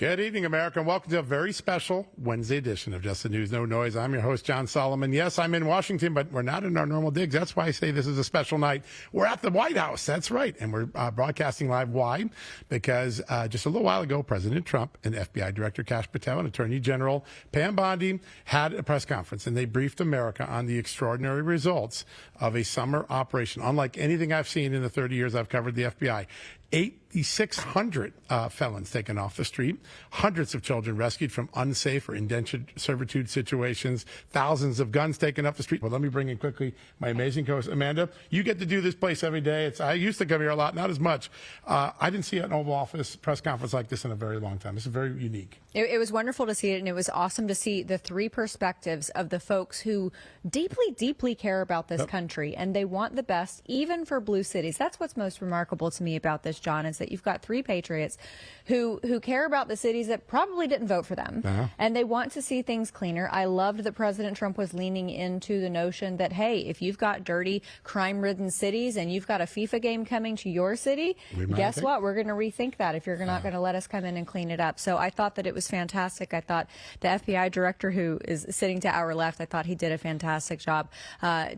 Good evening, America, and welcome to a very special Wednesday edition of Just the News, No Noise. I'm your host, John Solomon. Yes, I'm in Washington, but we're not in our normal digs. That's why I say this is a special night. We're at the White House. That's right. And we're broadcasting live. Why? Because just a little while ago, President Trump and FBI Director Kash Patel and Attorney General Pam Bondi had a press conference, and they briefed America on the extraordinary results of a summer operation, unlike anything I've seen in the 30 years I've covered the FBI. 8,600 felons taken off the street, hundreds of children rescued from unsafe or indentured servitude situations, thousands of guns taken off the street. Well, let me bring in quickly my amazing co-host, Amanda. You get to do this place every day. I used to come here a lot, not as much. I didn't see an Oval Office press conference like this in a very long time. This is very unique. It was wonderful to see it, and it was awesome to see the three perspectives of the folks who deeply, deeply care about this country, and they want the best, even for blue cities. That's what's most remarkable to me about this, John, is that you've got three patriots who care about the cities that probably didn't vote for them, and they want to see things cleaner. I loved that President Trump was leaning into the notion that, hey, if you've got dirty, crime-ridden cities and you've got a FIFA game coming to your city, guess what? We're going to rethink that if you're not going to let us come in and clean it up. So I thought that it was fantastic. I thought the FBI director, who is sitting to our left, I thought he did a fantastic job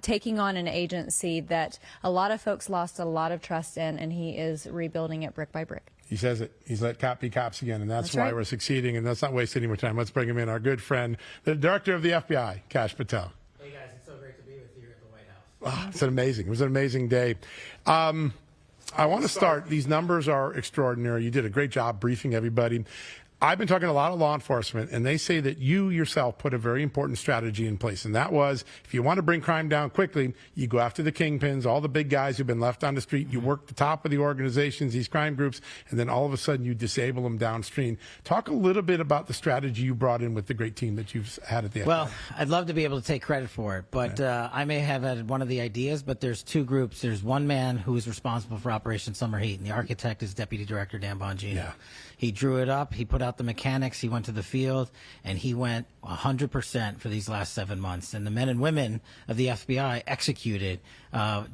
taking on an agency that a lot of folks lost a lot of trust in, and he is rebuilding it brick by brick. He says it. He's let cop be cops again, and that's why we're succeeding, and let's not waste any more time. Let's bring him in, our good friend, the director of the FBI, Kash Patel. Hey, guys. It's so great to be with you at the White House. Oh, it was an amazing day. I want to start. These numbers are extraordinary. You did a great job briefing everybody. I've been talking to a lot of law enforcement, and they say that you yourself put a very important strategy in place, and that was, if you want to bring crime down quickly, you go after the kingpins, all the big guys who've been left on the street. You work the top of the organizations, these crime groups, and then all of a sudden you disable them downstream. Talk a little bit about the strategy you brought in with the great team that you've had at the FBI. Well, I'd love to be able to take credit for it, but I may have had one of the ideas, but there's two groups. There's one man who is responsible for Operation Summer Heat, and the architect is Deputy Director Dan Bongino. Yeah. He drew it up. He put out the mechanics. He went to the field, and he went 100% for these last 7 months. And the men and women of the FBI executed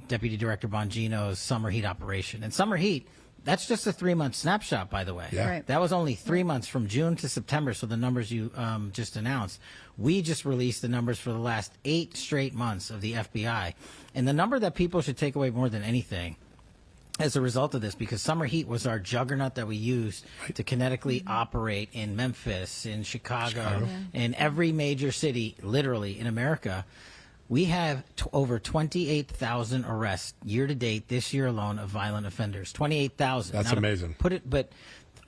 Deputy Director Bongino's Summer Heat operation. And Summer Heat, that's just a 3-month snapshot, by the way. Yeah. Right. That was only 3 months from June to September, so the numbers you just announced. We just released the numbers for the last 8 straight months of the FBI. And the number that people should take away more than anything as a result of this, because Summer Heat was our juggernaut that we used to kinetically operate in Memphis, in Chicago, in every major city, literally, in America. We have over 28,000 arrests year to date this year alone of violent offenders. 28,000. That's amazing. But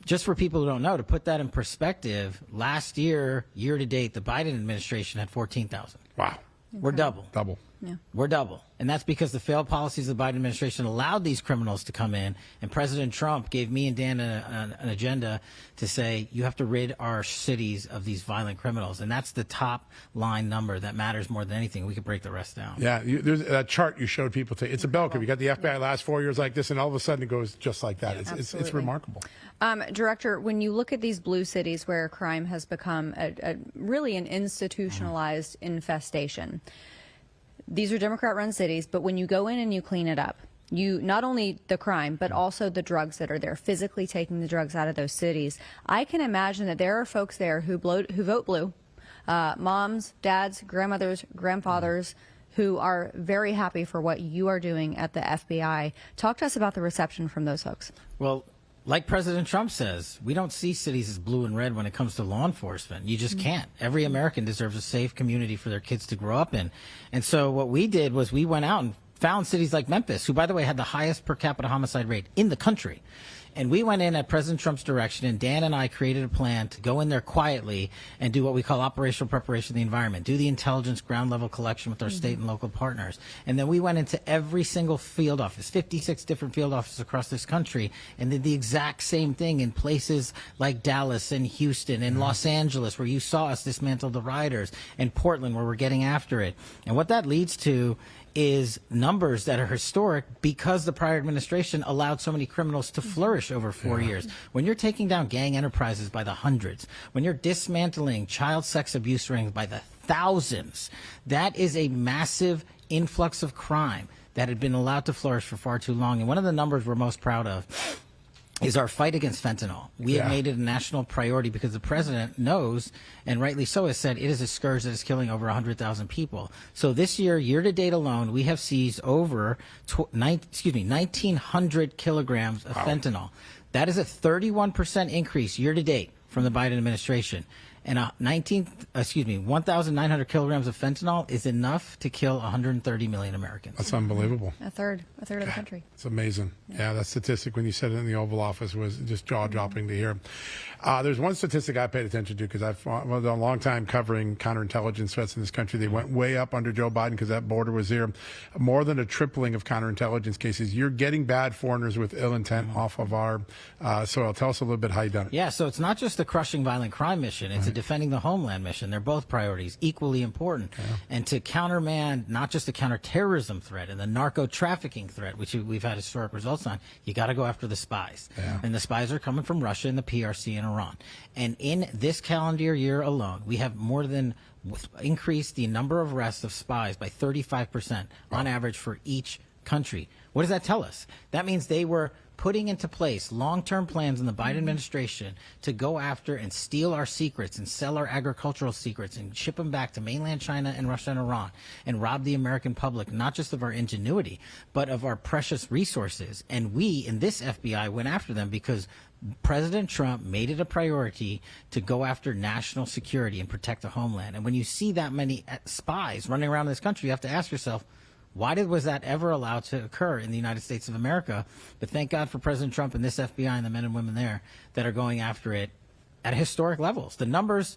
just for people who don't know, to put that in perspective, last year, year to date, the Biden administration had 14,000. Wow. We're double. Yeah. We're double. And that's because the failed policies of the Biden administration allowed these criminals to come in. And President Trump gave me and Dan an agenda to say, you have to rid our cities of these violent criminals. And that's the top line number that matters more than anything. We could break the rest down. Yeah, there's a chart you showed people. It's a bell curve. You got the FBI last 4 years like this, and all of a sudden it goes just like that. Yeah, it's remarkable. Director, when you look at these blue cities where crime has become really an institutionalized infestation, these are Democrat-run cities, but when you go in and you clean it up, you not only the crime, but also the drugs that are there, physically taking the drugs out of those cities. I can imagine that there are folks there who vote blue, moms, dads, grandmothers, grandfathers, who are very happy for what you are doing at the FBI. Talk to us about the reception from those folks. Well, like President Trump says, we don't see cities as blue and red when it comes to law enforcement. You just can't. Every American deserves a safe community for their kids to grow up in. And so what we did was we went out and found cities like Memphis, who, by the way, had the highest per capita homicide rate in the country. And we went in at President Trump's direction, and Dan and I created a plan to go in there quietly and do what we call operational preparation of the environment, do the intelligence ground level collection with our state and local partners. And then we went into every single field office, 56 different field offices across this country, and did the exact same thing in places like Dallas and Houston and Los Angeles, where you saw us dismantle the rioters, and Portland, where we're getting after it. And what that leads to is numbers that are historic because the prior administration allowed so many criminals to flourish over 4 years. When you're taking down gang enterprises by the hundreds, when you're dismantling child sex abuse rings by the thousands, that is a massive influx of crime that had been allowed to flourish for far too long. And one of the numbers we're most proud of is our fight against fentanyl. We have made it a national priority because the president knows, and rightly so, has said it is a scourge that is killing over 100,000 people. So this year to date alone, we have seized over 1,900 kilograms of fentanyl. That is a 31% increase year to date from the Biden administration. And 1,900 kilograms of fentanyl is enough to kill 130 million Americans. That's unbelievable. A third of the country. It's amazing. Yeah, that statistic when you said it in the Oval Office was just jaw-dropping to hear. There's one statistic I paid attention to because I've done a long time covering counterintelligence threats in this country. They went way up under Joe Biden because that border was there. More than a tripling of counterintelligence cases. You're getting bad foreigners with ill intent off of our soil. Tell us a little bit how you done it. Yeah, so it's not just the crushing violent crime mission. It's a defending the homeland mission. They're both priorities, equally important. Yeah. And to countermand not just the counterterrorism threat and the narco-trafficking threat, which we've had historic results on, you got to go after the spies. Yeah. And the spies are coming from Russia and the PRC and Iran. And in this calendar year alone, we have more than increased the number of arrests of spies by 35% on average for each country. What does that tell us? That means they were putting into place long-term plans in the Biden administration to go after and steal our secrets and sell our agricultural secrets and ship them back to mainland China and Russia and Iran and rob the American public, not just of our ingenuity, but of our precious resources. And we, in this FBI, went after them because President Trump made it a priority to go after national security and protect the homeland. And when you see that many spies running around this country, you have to ask yourself, why was that ever allowed to occur in the United States of America? But thank God for President Trump and this FBI and the men and women there that are going after it at historic levels. The numbers,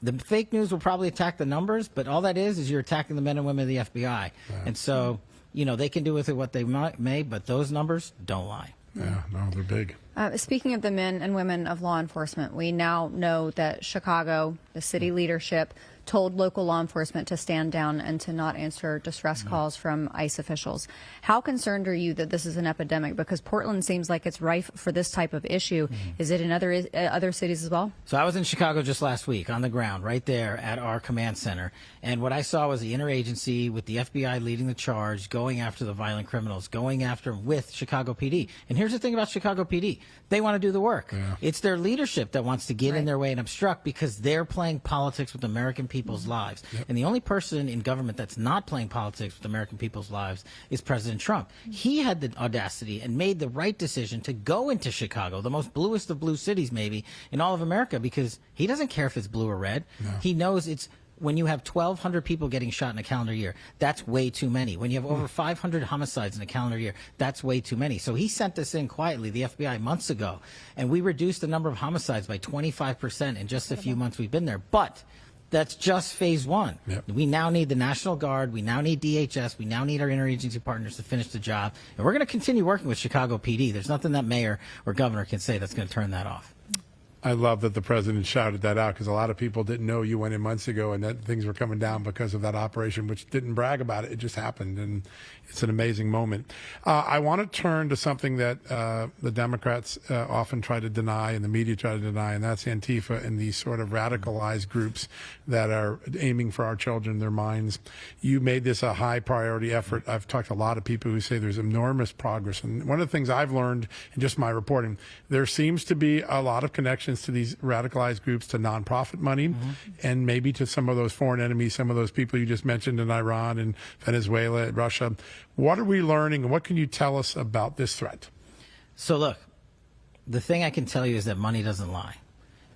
the fake news will probably attack the numbers, but all that is you're attacking the men and women of the FBI. Yeah. And so, they can do with it what they may, but those numbers don't lie. Yeah, no, they're big. Speaking of the men and women of law enforcement, we now know that Chicago, the city leadership, told local law enforcement to stand down and to not answer distress calls from ICE officials. How concerned are you that this is an epidemic? Because Portland seems like it's rife for this type of issue. Is it in other cities as well? So I was in Chicago just last week on the ground right there at our command center. And what I saw was the interagency with the FBI leading the charge, going after the violent criminals, going after them with Chicago PD. And here's the thing about Chicago PD. They want to do the work. Yeah. It's their leadership that wants to get in their way and obstruct because they're playing politics with American people's lives. Yep. And the only person in government that's not playing politics with American people's lives is President Trump. He had the audacity and made the right decision to go into Chicago, the most bluest of blue cities maybe in all of America, because he doesn't care if it's blue or red. No. He knows it's when you have 1,200 people getting shot in a calendar year, that's way too many. When you have over 500 homicides in a calendar year, that's way too many. So he sent us in quietly, the FBI, months ago, and we reduced the number of homicides by 25% in just a few months we've been there. But that's just phase one. Yep. We now need the National Guard. We now need DHS. We now need our interagency partners to finish the job. And we're going to continue working with Chicago PD. There's nothing that mayor or governor can say that's going to turn that off. I love that the president shouted that out because a lot of people didn't know you went in months ago and that things were coming down because of that operation, which didn't brag about it. It just happened, and it's an amazing moment. I want to turn to something that the Democrats often try to deny and the media try to deny, and that's Antifa and these sort of radicalized groups that are aiming for our children, their minds. You made this a high priority effort. I've talked to a lot of people who say there's enormous progress. And one of the things I've learned in just my reporting, there seems to be a lot of connections to these radicalized groups, to nonprofit money, and maybe to some of those foreign enemies, some of those people you just mentioned in Iran and Venezuela and Russia. What are we learning, and what can you tell us about this threat? So look, the thing I can tell you is that money doesn't lie.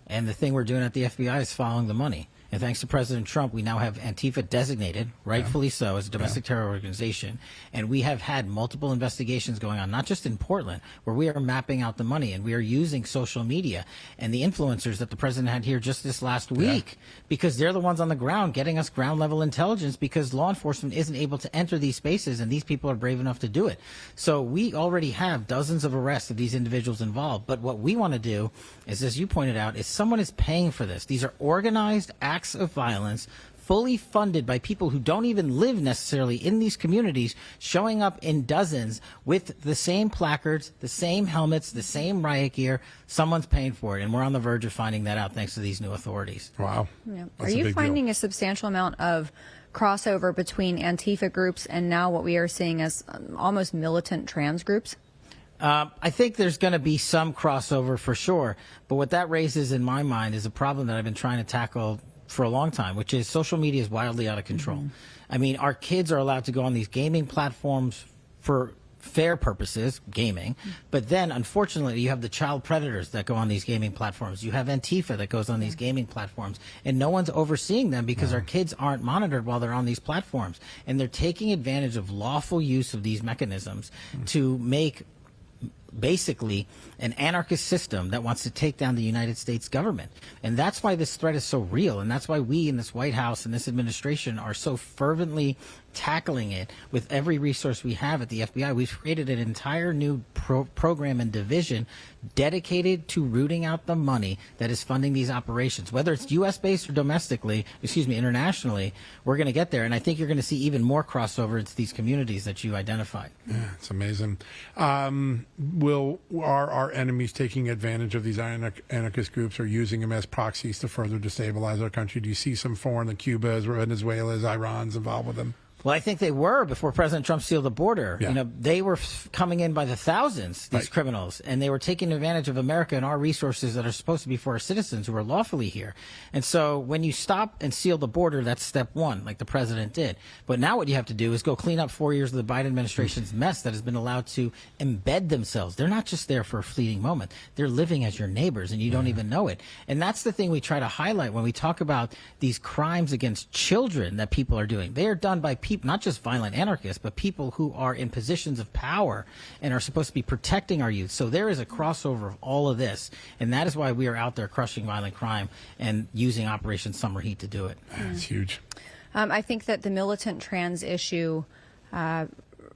And the thing we're doing at the FBI is following the money. And thanks to President Trump, we now have Antifa designated, rightfully so, as a domestic terror organization. And we have had multiple investigations going on, not just in Portland, where we are mapping out the money and we are using social media and the influencers that the president had here just this last week, because they're the ones on the ground getting us ground level intelligence because law enforcement isn't able to enter these spaces and these people are brave enough to do it. So we already have dozens of arrests of these individuals involved. But what we want to do is, as you pointed out, is someone is paying for this. These are organized acts of violence, fully funded by people who don't even live necessarily in these communities, showing up in dozens with the same placards, the same helmets, the same riot gear. Someone's paying for it, and we're on the verge of finding that out thanks to these new authorities. Wow. Yeah. Are you finding a substantial amount of crossover between Antifa groups and now what we are seeing as almost militant trans groups? I think there's going to be some crossover for sure. But what that raises in my mind is a problem that I've been trying to tackle for a long time, which is social media is wildly out of control. I mean, our kids are allowed to go on these gaming platforms for fair purposes, gaming, but then unfortunately you have the child predators that go on these gaming platforms. You have Antifa that goes on these gaming platforms, and no one's overseeing them because our kids aren't monitored while they're on these platforms, and they're taking advantage of lawful use of these mechanisms to make basically an anarchist system that wants to take down the United States government. And that's why this threat is so real, and that's why we in this White House and this administration are so fervently tackling it with every resource we have at the FBI. We've created an entire new program and division dedicated to rooting out the money that is funding these operations, whether it's U.S. based or internationally. We're going to get there, and I think you're going to see even more crossover into these communities that you identified. Yeah, it's amazing. Are our enemies taking advantage of these anarchist groups or using them as proxies to further destabilize our country? Do you see some foreign, the Cubas, Venezuela's, Iran's involved with them? Well, I think they were before President Trump sealed the border. Yeah. You know, they were coming in by the thousands, these criminals, and they were taking advantage of America and our resources that are supposed to be for our citizens who are lawfully here. And so when you stop and seal the border, that's step one, like the president did. But now what you have to do is go clean up 4 years of the Biden administration's mess that has been allowed to embed themselves. They're not just there for a fleeting moment. They're living as your neighbors, and you don't even know it. And that's the thing we try to highlight when we talk about these crimes against children that people are doing. They are done by people, not just violent anarchists, but people who are in positions of power and are supposed to be protecting our youth. So there is a crossover of all of this, and that is why we are out there crushing violent crime and using Operation Summer Heat to do it. It's huge. I think that the militant trans issue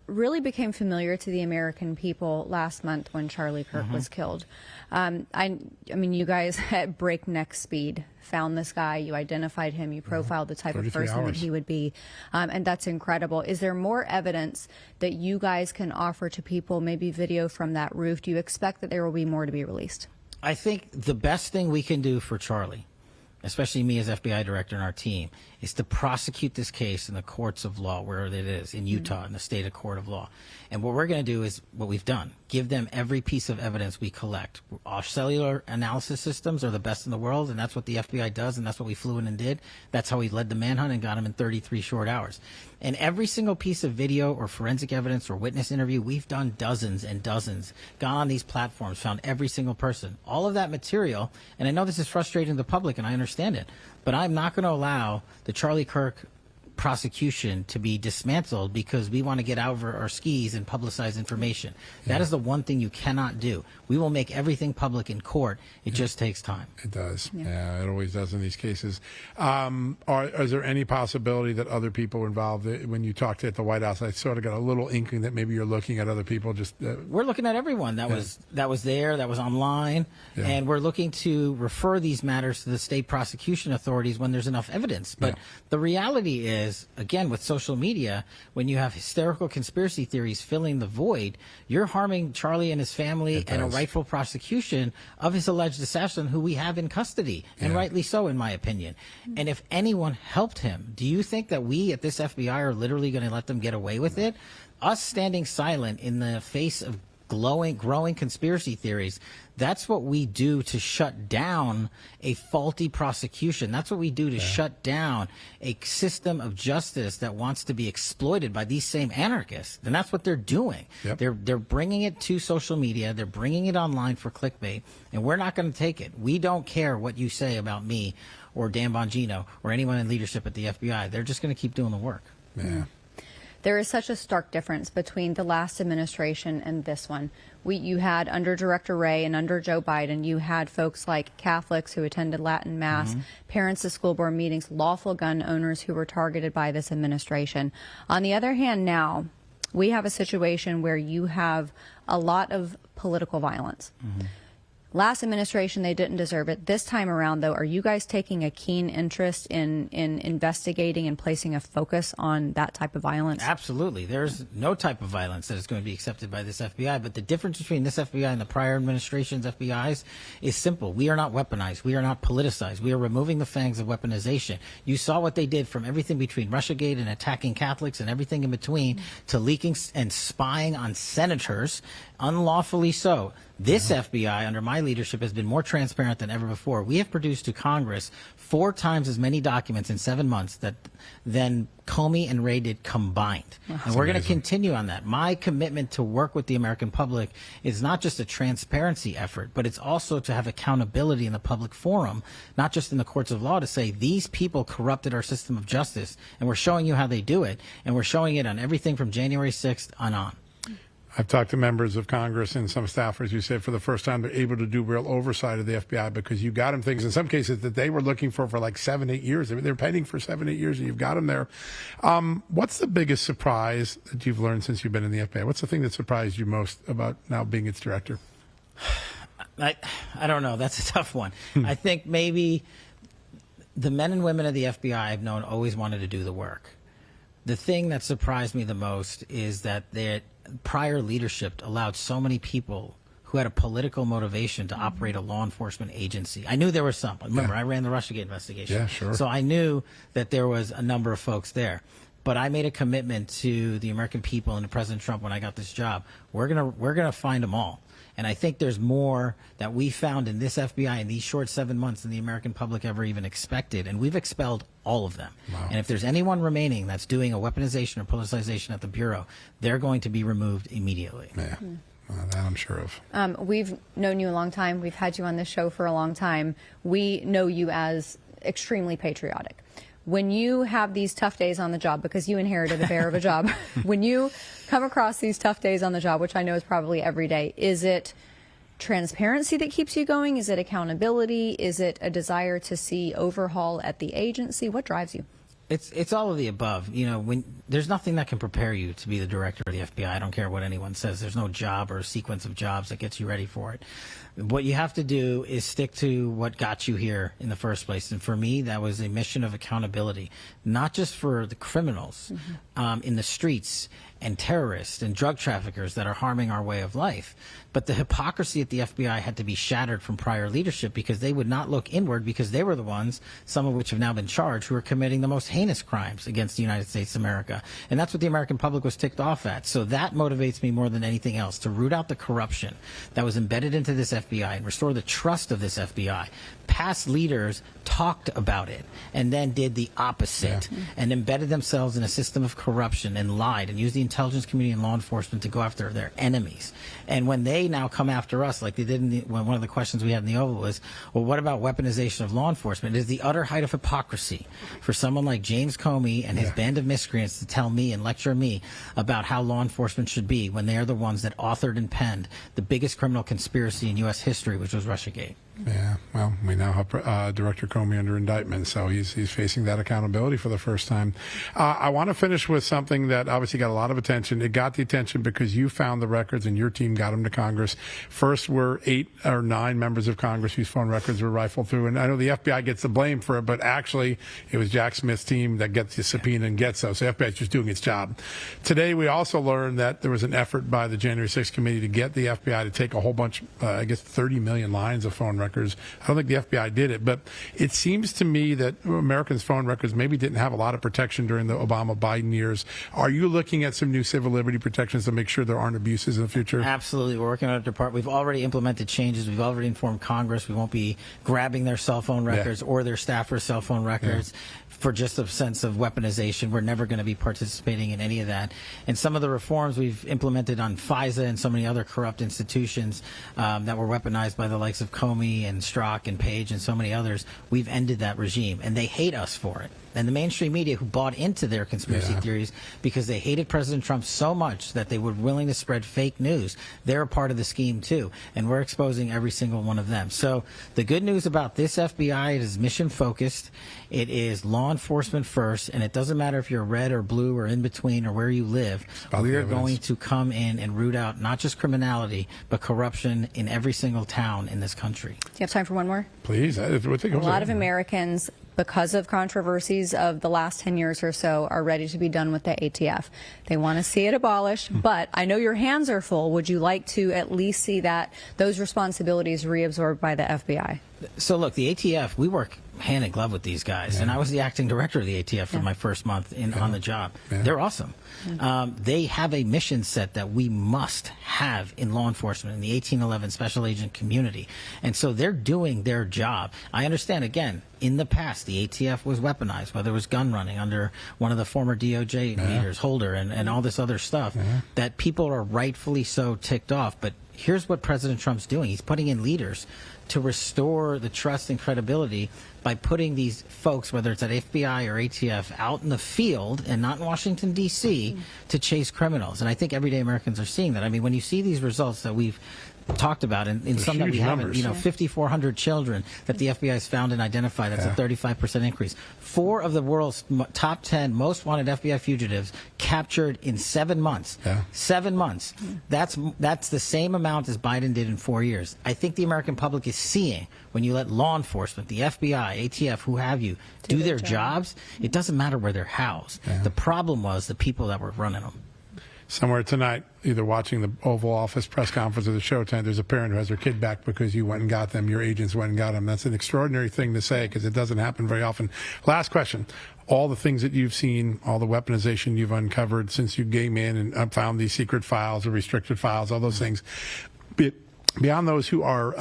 really became familiar to the American people last month when Charlie Kirk was killed. I mean, you guys at breakneck speed found this guy, you identified him, you profiled the type of person that he would be, and that's incredible. Is there more evidence that you guys can offer to people, maybe video from that roof? Do you expect that there will be more to be released? I think the best thing we can do for Charlie, especially me as FBI director and our team, is to prosecute this case in the courts of law, wherever it is, in Utah, in the state of court of law. And what we're going to do is what we've done. Give them every piece of evidence we collect. Our cellular analysis systems are the best in the world, and that's what the FBI does, and that's what we flew in and did. That's how we led the manhunt and got him in 33 short hours. And every single piece of video or forensic evidence or witness interview, we've done dozens and dozens, gone on these platforms, found every single person. All of that material, and I know this is frustrating to the public, and I understand it, but I'm not going to allow the Charlie Kirk prosecution to be dismantled because we want to get over our skis and publicize information. That is the one thing you cannot do. We will make everything public in court. It just takes time. It does. Yeah, it always does in these cases. Is there any possibility that other people were involved? When you talked at the White House, I sort of got a little inkling that maybe you're looking at other people. We're looking at everyone that was there, that was online, and we're looking to refer these matters to the state prosecution authorities when there's enough evidence. But the reality is, again, with social media, when you have hysterical conspiracy theories filling the void, you're harming Charlie and his family and a rightful prosecution of his alleged assassin, who we have in custody, and rightly so, in my opinion. And if anyone helped him, do you think that we at this FBI are literally going to let them get away with it? Us standing silent in the face of growing conspiracy theories, that's what we do to shut down a faulty prosecution. That's what we do to shut down a system of justice that wants to be exploited by these same anarchists. And that's what they're doing. They're bringing it to social media. They're bringing it online for clickbait, and we're not going to take it. We don't care what you say about me or Dan Bongino or anyone in leadership at the FBI. They're just going to keep doing the work. There is such a stark difference between the last administration and this one. You had under Director Wray and under Joe Biden, you had folks like Catholics who attended Latin Mass, parents of school board meetings, lawful gun owners who were targeted by this administration. On the other hand, now we have a situation where you have a lot of political violence. Last administration, they didn't deserve it. This time around, though, are you guys taking a keen interest in investigating and placing a focus on that type of violence? Absolutely. There's no type of violence that is going to be accepted by this FBI. But the difference between this FBI and the prior administration's FBI's is simple. We are not weaponized. We are not politicized. We are removing the fangs of weaponization. You saw what they did from everything between Russiagate and attacking Catholics and everything in between to leaking and spying on senators, unlawfully so. This FBI, under my leadership, has been more transparent than ever before. We have produced to Congress 4 times as many documents in 7 months than Comey and Wray did combined. And we're going to continue on that. My commitment to work with the American public is not just a transparency effort, but it's also to have accountability in the public forum, not just in the courts of law, to say these people corrupted our system of justice, and we're showing you how they do it, and we're showing it on everything from January 6th on. I've talked to members of Congress and some staffers who said for the first time they're able to do real oversight of the FBI because you got them things in some cases that they were looking for like 7-8 years. They're pending for 7-8 years and you've got them there. What's the biggest surprise that you've learned since you've been in the FBI? What's the thing that surprised you most about now being its director? I don't know. That's a tough one. I think maybe the men and women of the FBI I've known always wanted to do the work. The thing that surprised me the most is that their prior leadership allowed so many people who had a political motivation to operate a law enforcement agency. I knew there were some. Remember, I ran the Russiagate investigation. Yeah, sure. So I knew that there was a number of folks there. But I made a commitment to the American people and to President Trump when I got this job. We're gonna find them all. And I think there's more that we found in this FBI in these short 7 months than the American public ever even expected. And we've expelled all of them. Wow. And if there's anyone remaining that's doing a weaponization or politicization at the Bureau, they're going to be removed immediately. Yeah. That I'm sure of. We've known you a long time. We've had you on this show for a long time. We know you as extremely patriotic. When you have these tough days on the job, because you inherited a bear of a job, when you come across these tough days on the job, which I know is probably every day, is it transparency that keeps you going? Is it accountability? Is it a desire to see overhaul at the agency? What drives you? It's all of the above. You know, when there's nothing that can prepare you to be the director of the FBI. I don't care what anyone says. There's no job or sequence of jobs that gets you ready for it. What you have to do is stick to what got you here in the first place. And for me, that was a mission of accountability, not just for the criminals in the streets and terrorists and drug traffickers that are harming our way of life, but the hypocrisy at the FBI had to be shattered from prior leadership because they would not look inward because they were the ones, some of which have now been charged, who are committing the most heinous crimes against the United States of America. And that's what the American public was ticked off at. So that motivates me more than anything else, to root out the corruption that was embedded into this FBI and restore the trust of this FBI. Past leaders talked about it and then did the opposite and embedded themselves in a system of corruption and lied and used the intelligence community and law enforcement to go after their enemies. And when they now come after us, like they did in when one of the questions we had in the Oval was, well, what about weaponization of law enforcement? It is the utter height of hypocrisy for someone like James Comey and his band of miscreants to tell me and lecture me about how law enforcement should be when they are the ones that authored and penned the biggest criminal conspiracy in U.S. history, which was Russiagate. Yeah, well, we now have Director Comey under indictment, so he's facing that accountability for the first time. I want to finish with something that obviously got a lot of attention. It got the attention because you found the records and your team got them to Congress. First were 8 or 9 members of Congress whose phone records were rifled through, and I know the FBI gets the blame for it, but actually it was Jack Smith's team that gets the subpoena and gets those. So the FBI is just doing its job. Today we also learned that there was an effort by the January 6th committee to get the FBI to take a whole bunch, 30 million lines of phone records. I don't think the FBI did it, but it seems to me that Americans' phone records maybe didn't have a lot of protection during the Obama-Biden years. Are you looking at some new civil liberty protections to make sure there aren't abuses in the future? Absolutely. We're working on a department. We've already implemented changes. We've already informed Congress. We won't be grabbing their cell phone records or their staffers' cell phone records. For just a sense of weaponization. We're never going to be participating in any of that. And some of the reforms we've implemented on FISA and so many other corrupt institutions that were weaponized by the likes of Comey and Strzok and Page and so many others, we've ended that regime. And they hate us for it. and the mainstream media who bought into their conspiracy theories because they hated President Trump so much that they were willing to spread fake news. They're a part of the scheme too, and we're exposing every single one of them. So the good news about this FBI, it is mission focused. It is law enforcement first, and it doesn't matter if you're red or blue or in between or where you live. We are going to come in and root out not just criminality, but corruption in every single town in this country. Do you have time for one more? Please. A lot of Americans, because of controversies of the last 10 years or so, are ready to be done with the ATF. They want to see it abolished, but I know your hands are full. Would you like to at least see that those responsibilities reabsorbed by the FBI? So look, the ATF, we work hand in glove with these guys, and I was the acting director of the ATF for my first month on the job. They're awesome. They have a mission set that we must have in law enforcement, in the 1811 special agent community, and so they're doing their job. I understand, again, in the past, the ATF was weaponized, whether it was gun running under one of the former DOJ leaders, Holder, and all this other stuff, that people are rightfully so ticked off. But here's what President Trump's doing. He's putting in leaders to restore the trust and credibility by putting these folks, whether it's at FBI or ATF, out in the field and not in Washington, D.C., to chase criminals. And I think everyday Americans are seeing that. I mean, when you see these results that we've talked about, and in some that we haven't, 5,400 children that the FBI has found and identified. That's a 35% increase. 4 of the world's top 10 most wanted FBI fugitives captured in 7 months. 7 months. That's the same amount as Biden did in 4 years. I think the American public is seeing when you let law enforcement, the FBI, ATF, who have you, do their jobs, it doesn't matter where they're housed. The problem was the people that were running them. Somewhere tonight, either watching the Oval Office press conference or the show tonight, there's a parent who has their kid back because you went and got them, your agents went and got them. That's an extraordinary thing to say because it doesn't happen very often. Last question. All the things that you've seen, all the weaponization you've uncovered since you came in and found these secret files or restricted files, all those things. Beyond those who are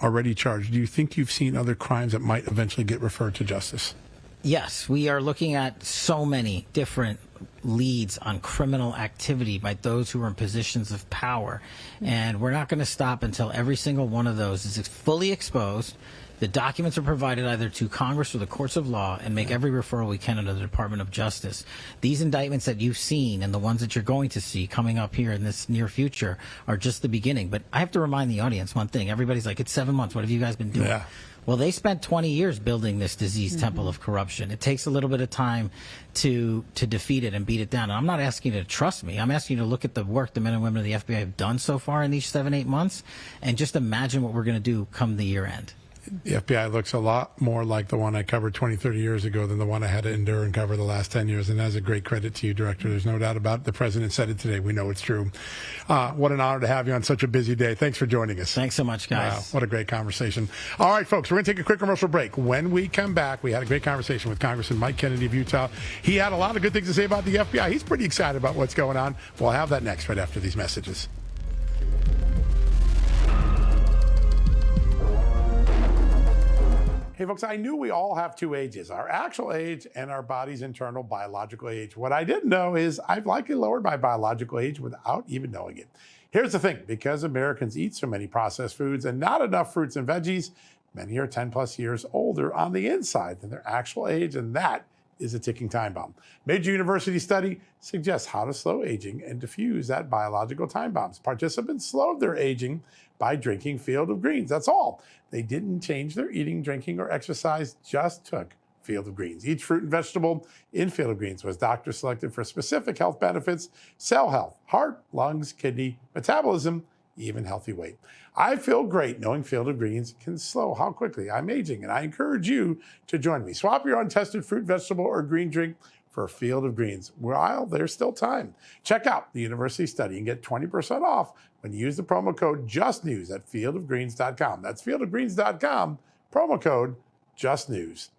already charged, do you think you've seen other crimes that might eventually get referred to justice? Yes, we are looking at so many different leads on criminal activity by those who are in positions of power. And we're not going to stop until every single one of those is fully exposed. The documents are provided either to Congress or the courts of law and make every referral we can into the Department of Justice. These indictments that you've seen and the ones that you're going to see coming up here in this near future are just the beginning. But I have to remind the audience one thing. Everybody's like, it's 7 months. What have you guys been doing? Well, they spent 20 years building this disease temple of corruption. It takes a little bit of time to defeat it and beat it down. And I'm not asking you to trust me. I'm asking you to look at the work the men and women of the FBI have done so far in these 7-8 months and just imagine what we're going to do come the year end. The FBI looks a lot more like the one I covered 20, 30 years ago than the one I had to endure and cover the last 10 years. And that's a great credit to you, Director. There's no doubt about it. The President said it today. We know it's true. What an honor to have you on such a busy day. Thanks for joining us. Thanks so much, guys. Wow, what a great conversation. All right, folks, we're going to take a quick commercial break. When we come back, we had a great conversation with Congressman Mike Kennedy of Utah. He had a lot of good things to say about the FBI. He's pretty excited about what's going on. We'll have that next right after these messages. Hey, folks, I knew we all have 2 ages, our actual age and our body's internal biological age. What I didn't know is I've likely lowered my biological age without even knowing it. Here's the thing. Because Americans eat so many processed foods and not enough fruits and veggies, many are 10 plus years older on the inside than their actual age, and that is a ticking time bomb. Major university study suggests how to slow aging and diffuse that biological time bombs. Participants slowed their aging by drinking Field of Greens. That's all. They didn't change their eating, drinking, or exercise, just took Field of Greens. Each fruit and vegetable in Field of Greens was doctor selected for specific health benefits: cell health, heart, lungs, kidney, metabolism, even healthy weight. I feel great knowing Field of Greens can slow how quickly I'm aging, and I encourage you to join me. Swap your untested fruit, vegetable, or green drink for Field of Greens while there's still time. Check out the university study and get 20% off when you use the promo code JUSTNEWS at fieldofgreens.com. That's fieldofgreens.com, promo code JUSTNEWS.